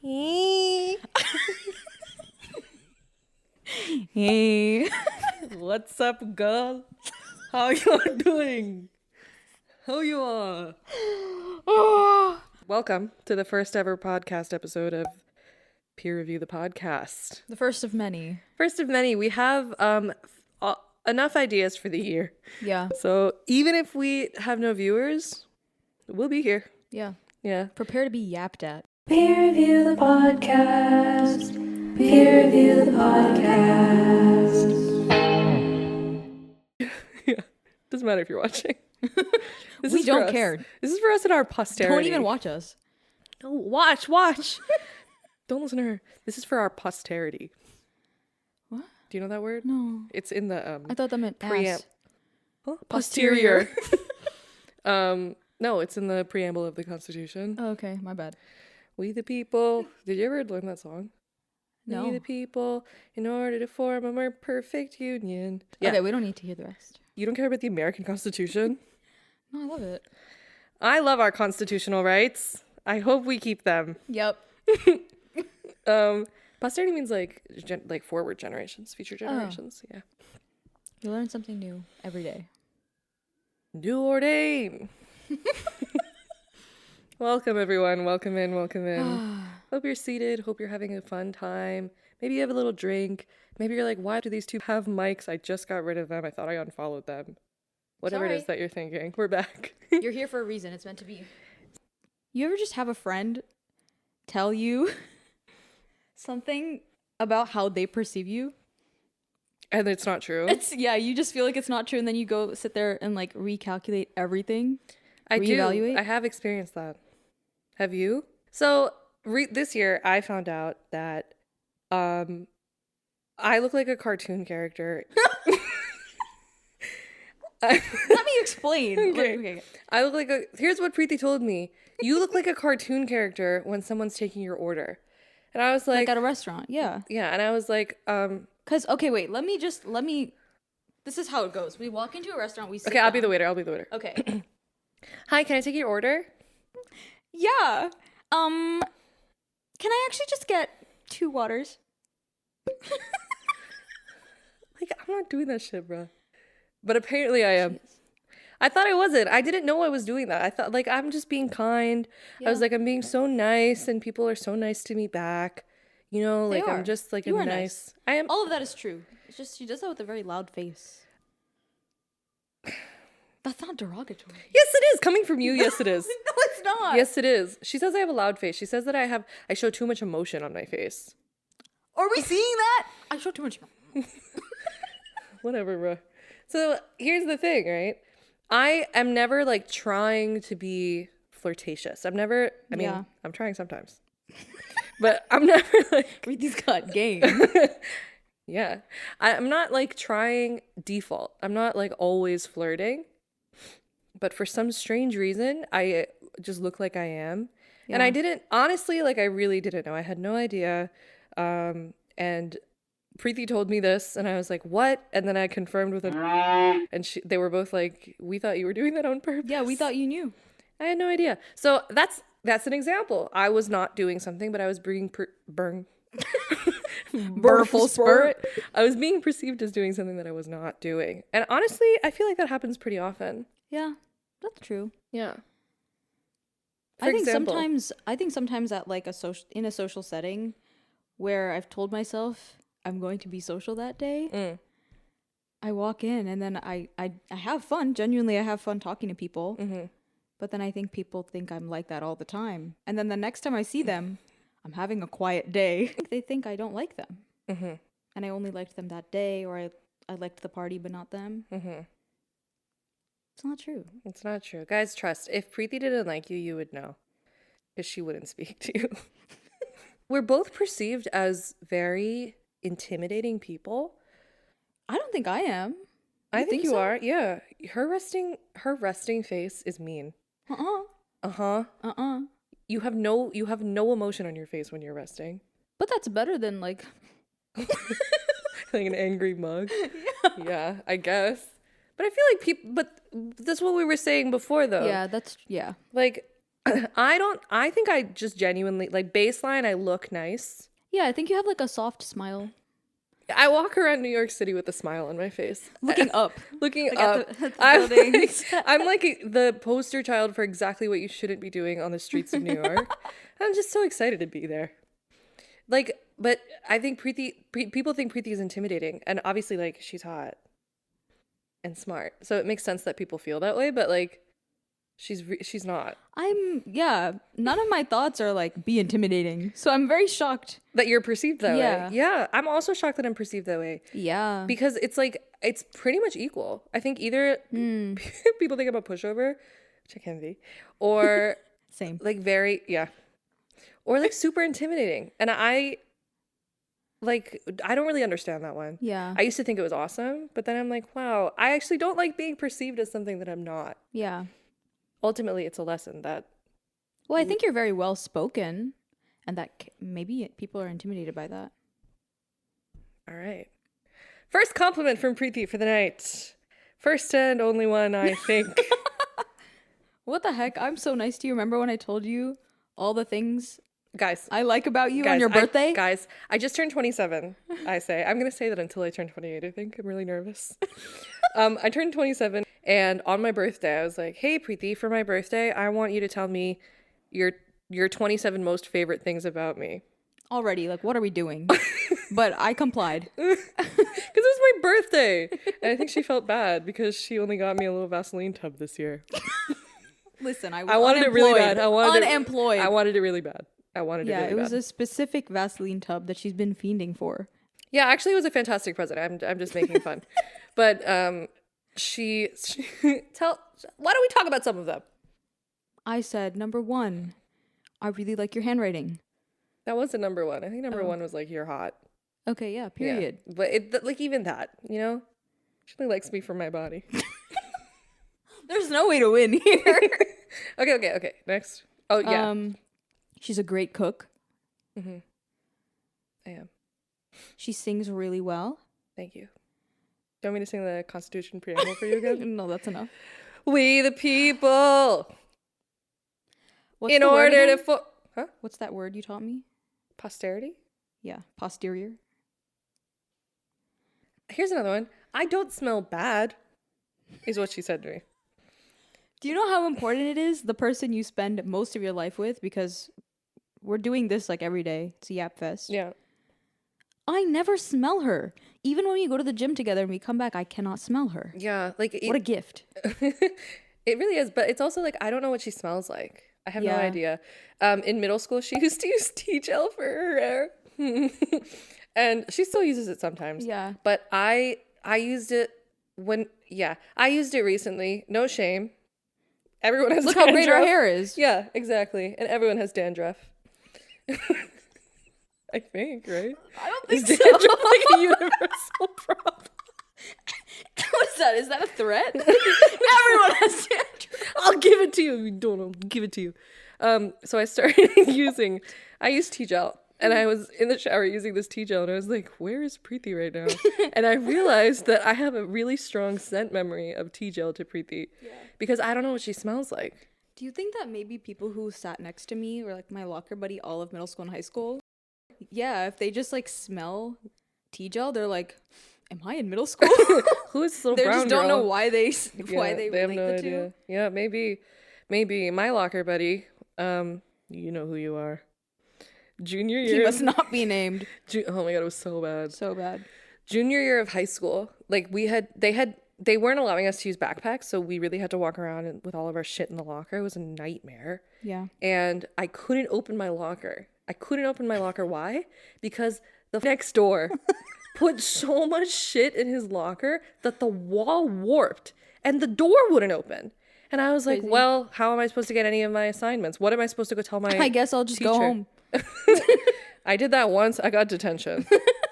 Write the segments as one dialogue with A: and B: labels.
A: Hey.
B: Hey.
A: What's up, girl? How you doing? How you are? Welcome to the first ever podcast episode of Peer Review the Podcast.
B: The first of many.
A: First of many. We have enough ideas for the year.
B: Yeah.
A: So even if we have no viewers, we'll be here.
B: Yeah.
A: Yeah.
B: Prepare to be yapped at.
C: Peer Review the Podcast. Peer Review the Podcast.
A: Yeah. Doesn't matter if you're watching. This
B: We
A: is for
B: don't
A: us.
B: care.
A: This is for us and our posterity.
B: Don't even watch us.
A: No, watch. Don't listen to her. This is for our posterity.
B: What?
A: Do you know that word?
B: No.
A: It's in the
B: I thought that meant
A: preamp.
B: ass.
A: Huh?
B: Posterior.
A: No, it's in the preamble of the Constitution.
B: Oh, okay. My bad.
A: We the people. Did you ever learn that song?
B: No.
A: We the people, in order to form a more perfect union. Yeah.
B: Okay, we don't need to hear the rest.
A: You don't care about the American Constitution?
B: No, I love it.
A: I love our constitutional rights. I hope we keep them.
B: Yep.
A: Posterity means like forward generations, future generations. Yeah.
B: You learn something new every day.
A: Do ordain. Welcome everyone. Welcome in. Hope you're seated. Hope you're having a fun time. Maybe you have a little drink. Maybe you're like, why do these two have mics? I just got rid of them. I thought I unfollowed them. Whatever it is that you're thinking. We're back.
B: You're here for a reason. It's meant to be. You ever just have a friend tell you something about how they perceive you?
A: And it's not true.
B: You just feel like it's not true, and then you go sit there and like recalculate everything.
A: I
B: reevaluate?
A: do. I have experienced that. Have you? So this year I found out that I look like a cartoon character.
B: Let me explain.
A: Okay. I look like here's what Preeti told me. You look like a cartoon character when someone's taking your order. And I was like
B: at a restaurant, yeah.
A: Yeah, and I was like,
B: Cause let me this is how it goes. We walk into a restaurant, we sit
A: okay, I'll
B: down.
A: be the waiter.
B: Okay.
A: Hi, can I take your order?
B: Yeah. Can I actually just get 2 waters?
A: Like, I'm not doing that shit, bro. But apparently I am. I thought I wasn't. I didn't know I was doing that. I thought, like, I'm just being kind. Yeah. I was like, I'm being so nice, and people are so nice to me back. You know, like, I'm just, like,
B: you
A: a
B: are
A: nice. I am.
B: All of that is true. It's just she does that with a very loud face. That's not derogatory.
A: Yes, it is. Coming from you, yes, it is.
B: No, it's not.
A: Yes, it is. She says I have a loud face. She says that I show too much emotion on my face.
B: Are we seeing that? I show too much.
A: Whatever, bro. So here's the thing, right? I am never like trying to be flirtatious. I'm trying sometimes. But I'm never like
B: Preeti's got game.
A: yeah. I'm not like trying default. I'm not like always flirting. But for some strange reason, I just look like I am. Yeah. And I didn't, honestly, like I really didn't know. I had no idea. And Preeti told me this and I was like, what? And then I confirmed with her and they were both like, we thought you were doing that on purpose.
B: Yeah, we thought you knew.
A: I had no idea. So that's an example. I was not doing something, but I was being
B: Burful spirit.
A: I was being perceived as doing something that I was not doing. And honestly, I feel like that happens pretty often.
B: Yeah, that's true.
A: Yeah.
B: I think sometimes at like in a social setting where I've told myself I'm going to be social that day, I walk in and then I have fun. Genuinely, I have fun talking to people. Mm-hmm. But then I think people think I'm like that all the time. And then the next time I see them, I'm having a quiet day. They think I don't like them. Mm-hmm. And I only liked them that day, or I liked the party but not them. Mm-hmm. It's not true.
A: It's not true. Guys, trust. If Preeti didn't like you, you would know. Because she wouldn't speak to you. We're both perceived as very intimidating people.
B: I don't think I am.
A: I think you are. Yeah. Her resting face is mean. You have no emotion on your face when you're resting.
B: But that's better than like
A: like an angry mug. Yeah, I guess. But I feel like but that's what we were saying before though.
B: Yeah,
A: Like I think I just genuinely, like, baseline, I look nice.
B: Yeah, I think you have like a soft smile.
A: I walk around New York City with a smile on my face.
B: Looking up.
A: Looking
B: Like
A: up.
B: at the
A: I'm
B: buildings.
A: I'm like the poster child for exactly what you shouldn't be doing on the streets of New York. I'm just so excited to be there. Like, but I think people think Preeti is intimidating, and obviously, like, she's hot and smart, so it makes sense that people feel that way. But like, she's not.
B: None of my thoughts are like be intimidating. So I'm very shocked.
A: That you're perceived that
B: Yeah.
A: way. Yeah, I'm also shocked that I'm perceived that way.
B: Yeah.
A: Because it's like, it's pretty much equal. I think either people think I'm a pushover, which I can be, or
B: Same.
A: like or like super intimidating. And I don't really understand that one.
B: Yeah.
A: I used to think it was awesome, but then I'm like, wow, I actually don't like being perceived as something that I'm not.
B: Yeah.
A: Ultimately, it's a lesson that.
B: Well, I think you're very well spoken, and that maybe people are intimidated by that.
A: All right. First compliment from Preeti for the night. First and only one, I think.
B: What the heck? I'm so nice to you. Remember when I told you all the things
A: Guys,
B: I like about you on your birthday?
A: I just turned 27, I say. I'm going to say that until I turn 28, I think. I'm really nervous. I turned 27, and on my birthday, I was like, hey, Preeti, for my birthday, I want you to tell me your 27 most favorite things about me.
B: Already, like, what are we doing? But I complied.
A: Because it was my birthday. And I think she felt bad because she only got me a little Vaseline tub this year.
B: Listen, I
A: wanted it really bad. I wanted
B: unemployed.
A: I wanted it really bad. It really
B: it was
A: bad.
B: a specific Vaseline tub that she's been fiending for.
A: Yeah, actually, it was a fantastic present. I'm just making fun. But she why don't we talk about some of them?
B: I said, number 1, I really like your handwriting.
A: That wasn't number 1. I think number 1 was like, you're hot.
B: Okay, yeah, period.
A: Yeah. But like, even that, you know, she only likes me for my body.
B: There's no way to win here.
A: Okay. Next. Oh yeah.
B: She's a great cook.
A: Mm-hmm. I am.
B: She sings really well.
A: Thank you. Do you want me to sing the Constitution preamble for you again?
B: No, that's enough.
A: We the people.
B: What's
A: in
B: the word
A: order
B: again?
A: Huh?
B: What's that word you taught me?
A: Posterity?
B: Yeah, posterior.
A: Here's another one. I don't smell bad, is what she said to me.
B: Do you know how important it is, the person you spend most of your life with? Because we're doing this like every day. It's a Yap Fest.
A: Yeah.
B: I never smell her. Even when we go to the gym together and we come back, I cannot smell her.
A: Yeah. Like,
B: what a gift.
A: It really is. But it's also like, I don't know what she smells like. I have no idea. In middle school, she used to use tea gel for her hair. And she still uses it sometimes.
B: Yeah.
A: But I used it I used it recently. No shame. Everyone has
B: Look
A: dandruff.
B: how great our hair is.
A: Yeah, exactly. And everyone has dandruff. I think, right?
B: I don't think
A: Is
B: so.
A: dandruff like a universal problem?
B: What is that? Is that a threat? Everyone has dandruff.
A: I'll give it to you. You don't know. I'll give it to you. So I used tea gel. And I was in the shower using this tea gel, and I was like, where is Preeti right now? And I realized that I have a really strong scent memory of tea gel to Preeti. Yeah. Because I don't know what she smells like.
B: Do you think that maybe people who sat next to me were like my locker buddy all of middle school and high school? Yeah, if they just like smell tea gel, they're like, am I in middle school?
A: Who is this little
B: they
A: brown
B: just don't
A: girl?
B: know why they
A: have
B: relate
A: no
B: the
A: idea.
B: two.
A: Yeah, maybe my locker buddy. You know who you are. Junior year.
B: He must not be named.
A: Oh my god, it was so bad.
B: So bad.
A: Junior year of high school, like they weren't allowing us to use backpacks, so we really had to walk around with all of our shit in the locker. It was a nightmare.
B: Yeah.
A: And I couldn't open my locker. Why? Because the next door put so much shit in his locker that the wall warped and the door wouldn't open. And I was like, well, how am I supposed to get any of my assignments? What am I supposed to go tell my
B: I guess I'll just
A: teacher?
B: go home.
A: I did that once. I got detention.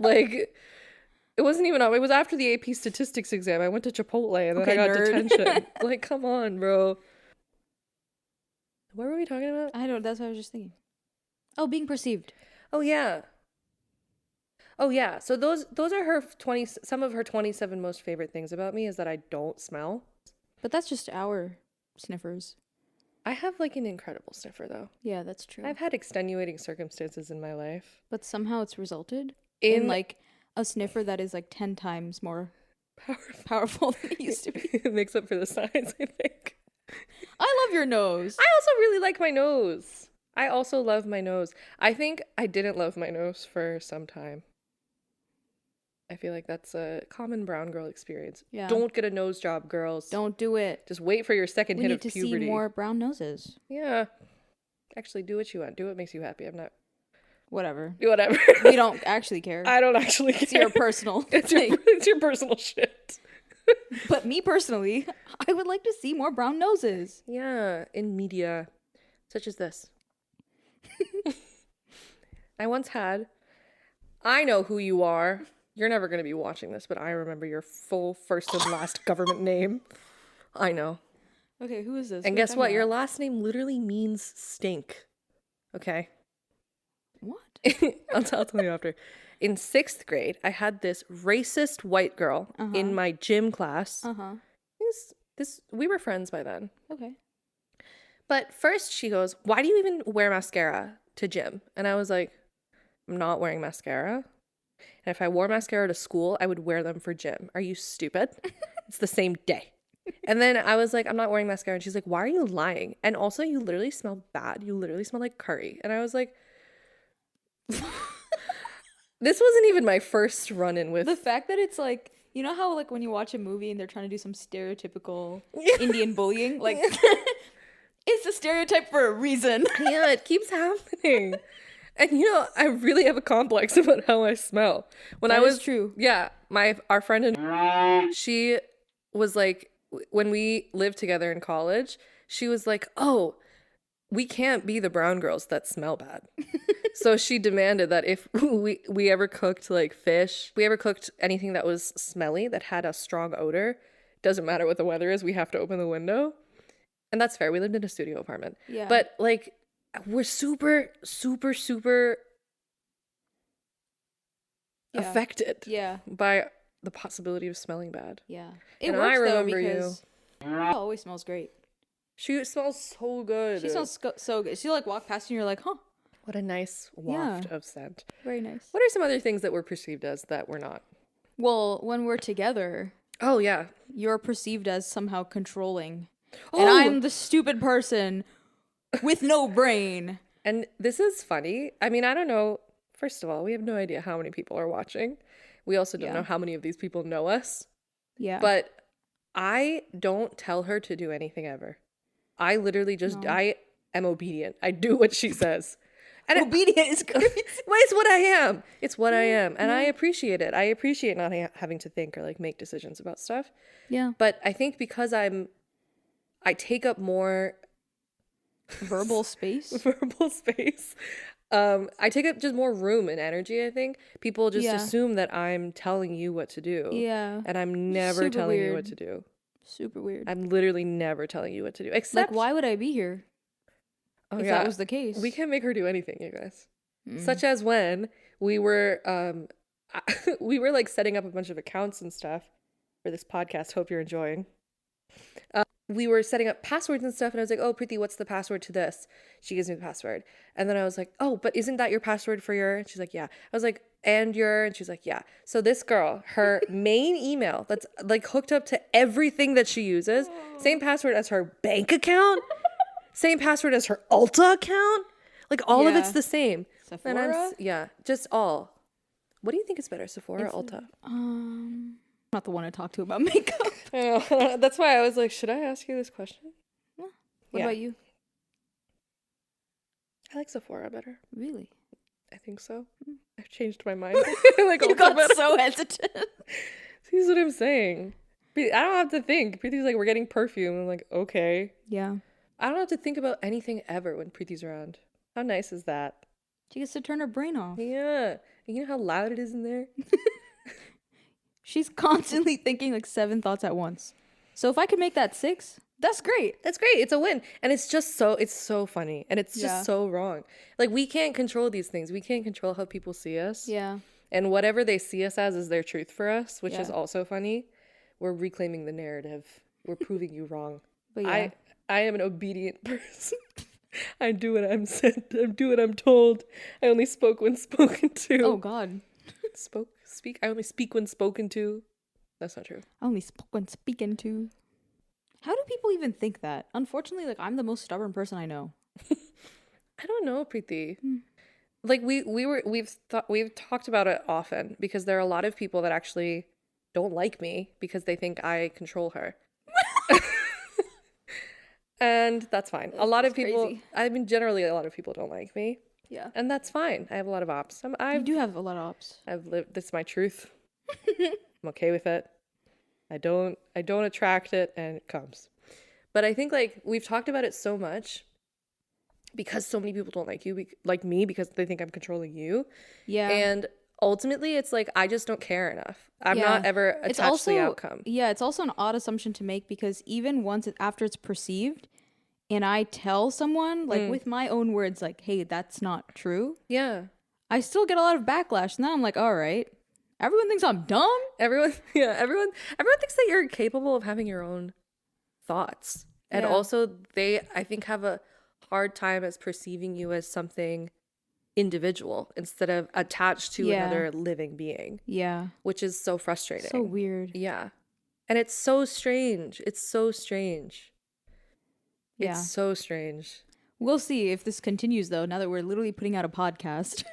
A: Like, it wasn't even, it was after the AP statistics exam. I went to Chipotle and then I got detention. Like, come on, bro. What were we talking about?
B: That's what I was just thinking. Oh, being perceived.
A: Oh, yeah. So those are some of her 27 most favorite things about me is that I don't smell.
B: But that's just our sniffers.
A: I have like an incredible sniffer though.
B: Yeah, that's true.
A: I've had extenuating circumstances in my life.
B: But somehow it's resulted in like a sniffer that is like 10 times more powerful than it used to be.
A: It makes up for the size, I think.
B: I love your nose.
A: I also really like my nose. I also love my nose. I think I didn't love my nose for some time. I feel like that's a common brown girl experience.
B: Yeah.
A: Don't get a nose job, girls.
B: Don't do it.
A: Just wait for your second hit of puberty.
B: We need to see more brown noses.
A: Yeah. Actually, do what you want. Do what makes you happy. I'm not...
B: Whatever.
A: Whatever.
B: We don't actually care.
A: I don't actually care.
B: It's your personal thing.
A: It's your personal shit.
B: But me personally, I would like to see more brown noses.
A: Yeah, in media, such as this. I once had... I know who you are. You're never going to be watching this, but I remember your full first and last government name. I know.
B: Okay, who is this?
A: And guess what? Your last name literally means stink. Okay?
B: What?
A: I'll tell you after. In 6th grade, I had this racist white girl in my gym class. We were friends by then.
B: Okay.
A: But first she goes, "Why do you even wear mascara to gym?" And I was like, "I'm not wearing mascara. And if I wore mascara to school, I would wear them for gym. Are you stupid? It's the same day." And then I was like, "I'm not wearing mascara." And she's like, "Why are you lying? And also, you literally smell bad. You literally smell like curry." And I was like, this wasn't even my first run-in with...
B: The fact that it's like, you know how like when you watch a movie and they're trying to do some stereotypical Indian bullying? Like, it's a stereotype for a reason.
A: Yeah, it keeps happening. And you know, I really have a complex about how I smell. When
B: That
A: I was
B: is true.
A: Yeah, our friend and she was like, when we lived together in college, she was like, "Oh, we can't be the brown girls that smell bad." So she demanded that if we ever cooked like fish, we ever cooked anything that was smelly, that had a strong odor, doesn't matter what the weather is, we have to open the window. And that's fair. We lived in a studio apartment.
B: Yeah.
A: But like, we're super, super, super affected by the possibility of smelling bad.
B: Yeah.
A: And I remember
B: you. Always smells great.
A: She smells so good.
B: She smells so good. She like walk past you and you're like, huh.
A: What a nice waft of scent.
B: Very nice.
A: What are some other things that we're perceived as that we're not?
B: Well, when we're together.
A: Oh, yeah.
B: You're perceived as somehow controlling. Oh. And I'm the stupid person with no brain.
A: And this is funny. I mean, I don't know. First of all, we have no idea how many people are watching. We also don't know how many of these people know us.
B: Yeah.
A: But I don't tell her to do anything ever. I literally just, I am obedient. I do what she says. And
B: obedient is crazy.
A: Well, it's what I am. It's what I am. And I appreciate it. I appreciate not having to think or like make decisions about stuff.
B: Yeah.
A: But I think because I take up more
B: verbal space.
A: I take up just more room and energy, I think. People just assume that I'm telling you what to do.
B: Yeah.
A: And I'm never telling you what to do.
B: Super weird.
A: I'm literally never telling you what to do. Except,
B: like, why would I be here? If that was the case.
A: We can't make her do anything, you guys. Such as when we were we were like setting up a bunch of accounts and stuff for this podcast. Hope you're enjoying. We were setting up passwords and stuff, and I was like, "Oh, Preeti, what's the password to this?" She gives me the password. And then I was like, "Oh, but isn't that your password for your..." And she's like, "Yeah." I was like, "And your..." And she's like, "Yeah." So this girl, her main email that's like hooked up to everything that she uses, same password as her bank account, same password as her Ulta account, like all of it's the same.
B: Sephora?
A: And just all. What do you think is better, Sephora or Ulta?
B: Not the one to talk to about makeup.
A: That's why I was like, should I ask you this question?
B: Yeah. What about you?
A: I like Sephora better.
B: Really?
A: I think so. I've changed my mind. Like,
B: you got so hesitant.
A: See what I'm saying? I don't have to think. Preeti's like, "We're getting perfume." I'm like, okay.
B: Yeah.
A: I don't have to think about anything ever when Preeti's around. How nice is that?
B: She gets to turn her brain off.
A: Yeah. You know how loud it is in there?
B: She's constantly thinking like 7 thoughts at once. So if I could make that 6, that's great.
A: That's great. It's a win. And it's so funny. And it's just so wrong. Like, we can't control these things. We can't control how people see us.
B: Yeah.
A: And whatever they see us as is their truth for us, which is also funny. We're reclaiming the narrative. We're proving you wrong.
B: But
A: I am an obedient person. I do what I'm said. I do what I'm told. I only spoke when spoken to.
B: Oh God.
A: Speak. I only speak when spoken to. That's not true.
B: I only spoke when speaking to. How do people even think that? Unfortunately, like I'm the most stubborn person I know.
A: I don't know, Preeti. Like we've talked about it often because there are a lot of people that actually don't like me because they think I control her. And that's fine. A lot of people,
B: crazy.
A: I mean, generally, a lot of people don't like me.
B: Yeah.
A: And that's fine. I have a lot of ops.
B: You do have a lot of ops.
A: I've lived, this is my truth. I'm okay with it. I don't attract it, and it comes. But I think like we've talked about it so much because so many people don't like you, like me, because they think I'm controlling you.
B: Yeah.
A: And ultimately, it's like I just don't care enough. I'm not ever attached to the outcome.
B: Yeah, it's also an odd assumption to make because even once after it's perceived, and I tell someone like with my own words, like, "Hey, that's not true."
A: Yeah.
B: I still get a lot of backlash. And then I'm like, "All right, everyone thinks I'm dumb."
A: Everyone thinks that you're capable of having your own thoughts. And also they, I think, have a hard time as perceiving you as something individual instead of attached to another living being.
B: Yeah.
A: Which is so frustrating.
B: So weird.
A: Yeah. And it's so strange. It's so strange.
B: Yeah.
A: It's so strange.
B: We'll see if this continues though, now that we're literally putting out a podcast.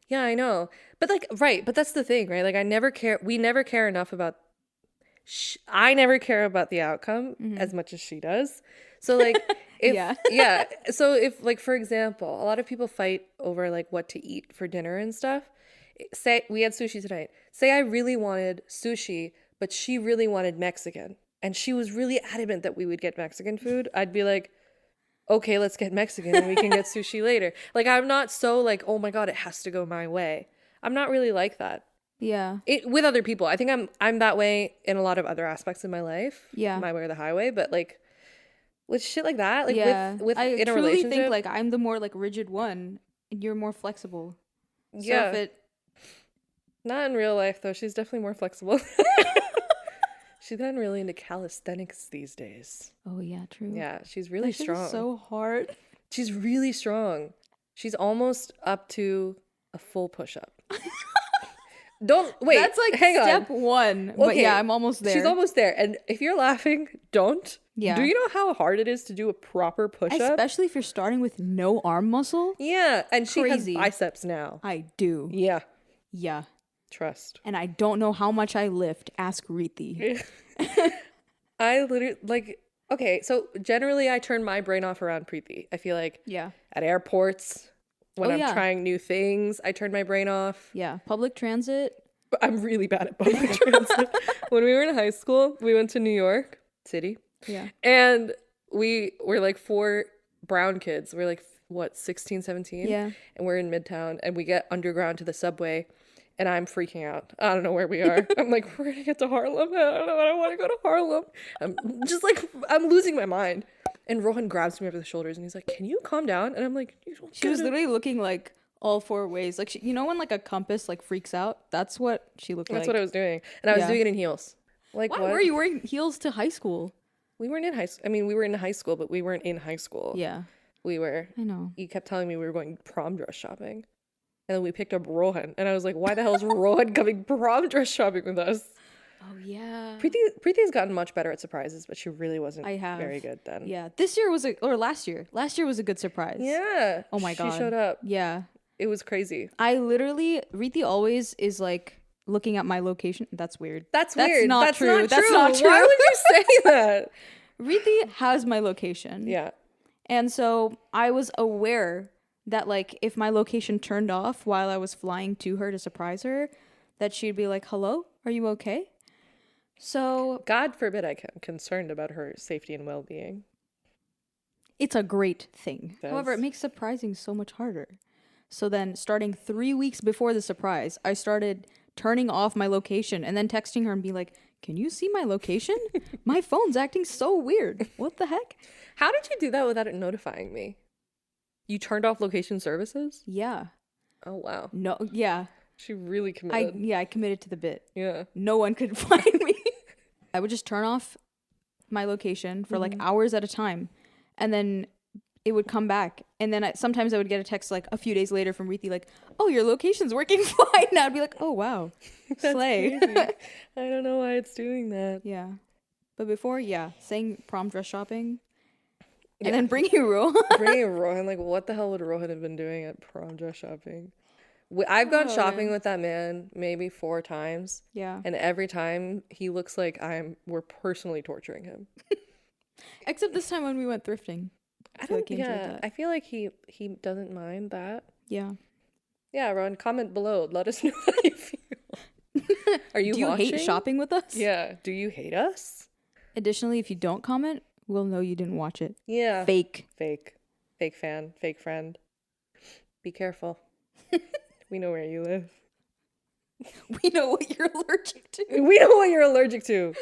A: Yeah, I know. But like, right. But that's the thing, right? Like we never care enough about, I never care about the outcome as much as she does. So like, if, so if like, for example, a lot of people fight over like what to eat for dinner and stuff. Say we had sushi tonight. Say I really wanted sushi, but she really wanted Mexican. And she was really adamant that we would get Mexican food. I'd be like, okay, let's get Mexican and we can get sushi later. Like, I'm not so like, oh my God, it has to go my way. I'm not really like that.
B: Yeah.
A: With other people. I think I'm that way in a lot of other aspects of my life.
B: Yeah.
A: My way or the highway. But like with shit like that, like with
B: I
A: in a
B: truly
A: relationship.
B: think like I'm the more like rigid one and you're more flexible.
A: Yeah.
B: So if it
A: not in real life though, she's definitely more flexible. She's gotten really into calisthenics these days.
B: Oh yeah, true.
A: Yeah, she's really
B: that
A: strong.
B: Is so hard.
A: She's really strong. She's almost up to a full push-up. Don't wait.
B: That's like step 1. Okay. But yeah, I'm almost there.
A: She's almost there. And if you're laughing, don't.
B: Yeah.
A: Do you know how hard it is to do a proper push-up?
B: Especially if you're starting with no arm muscle.
A: Yeah, and she
B: Crazy.
A: has biceps now.
B: I do.
A: Yeah.
B: Yeah.
A: Trust.
B: And I don't know how much I lift. Ask Riti.
A: I literally like. Okay, so generally I turn my brain off around Preeti. I feel like at airports, when I'm trying new things, I turn my brain off.
B: Yeah, public transit.
A: I'm really bad at public transit. When we were in high school, we went to New York City.
B: Yeah.
A: And we were like 4 brown kids. We're like, what, 16, 17?
B: Yeah.
A: And we're in Midtown and we get underground to the subway. And I'm freaking out. I don't know where we are. I'm like, we're going to get to Harlem. I don't know. I don't want to go to Harlem. I'm just like, I'm losing my mind. And Rohan grabs me over the shoulders and he's like, can you calm down? And I'm like,
B: she was literally looking like all 4 ways. Like, you know when like a compass like freaks out? That's what she looked like.
A: That's what I was doing. And I was doing it in heels. Like,
B: why
A: what?
B: were you wearing heels to high school?
A: We weren't in high school. I mean, we were in high school, but we weren't in high school.
B: Yeah.
A: We were.
B: I know.
A: You kept telling me we were going prom dress shopping. And then we picked up Rohan. And I was like, why the hell is Rohan coming prom dress shopping with us?
B: Oh, yeah.
A: Preeti's gotten much better at surprises, but she really wasn't very good then.
B: Yeah. This year was last year. Last year was a good surprise.
A: Yeah.
B: Oh my God.
A: She showed up.
B: Yeah.
A: It was crazy.
B: Riti always is like looking at my location. That's weird.
A: That's weird.
B: Not true. That's not true.
A: Why would you say that?
B: Riti has my location.
A: Yeah.
B: And so I was aware that like if my location turned off while I was flying to her to surprise her, that she'd be like, hello, are you okay? So
A: God forbid I'm concerned about her safety and well-being.
B: It's a great thing. However, it makes surprising so much harder. So then starting 3 weeks before the surprise, I started turning off my location and then texting her and be like, can you see my location? My phone's acting so weird. What the heck?
A: How did you do that without it notifying me? You turned off location services?
B: Yeah.
A: Oh, wow.
B: No, yeah.
A: She really committed.
B: I committed to the bit.
A: Yeah.
B: No one could find me. I would just turn off my location for like hours at a time. and then it would come back, and then sometimes I would get a text like a few days later from Riti like, "Oh, your location's working fine now." I'd be like, "Oh wow, slay."
A: I don't know why it's doing that.
B: Yeah, but before, saying prom dress shopping, and then bringing Rohan.
A: Bringing Rohan, like, what the hell would Rohan have been doing at prom dress shopping? I've gone shopping with that man maybe 4 times.
B: Yeah.
A: And every time he looks like we're personally torturing him.
B: Except this time when we went thrifting.
A: I feel like he doesn't mind that.
B: Yeah.
A: Yeah, Ron, comment below. Let us know how you feel. Are you
B: Do you
A: watching?
B: hate shopping with us?
A: Yeah. Do you hate us?
B: Additionally, if you don't comment, we'll know you didn't watch it.
A: Yeah.
B: Fake
A: fan, fake friend. Be careful. We know where you live.
B: We know what you're allergic to.
A: We know what you're allergic to.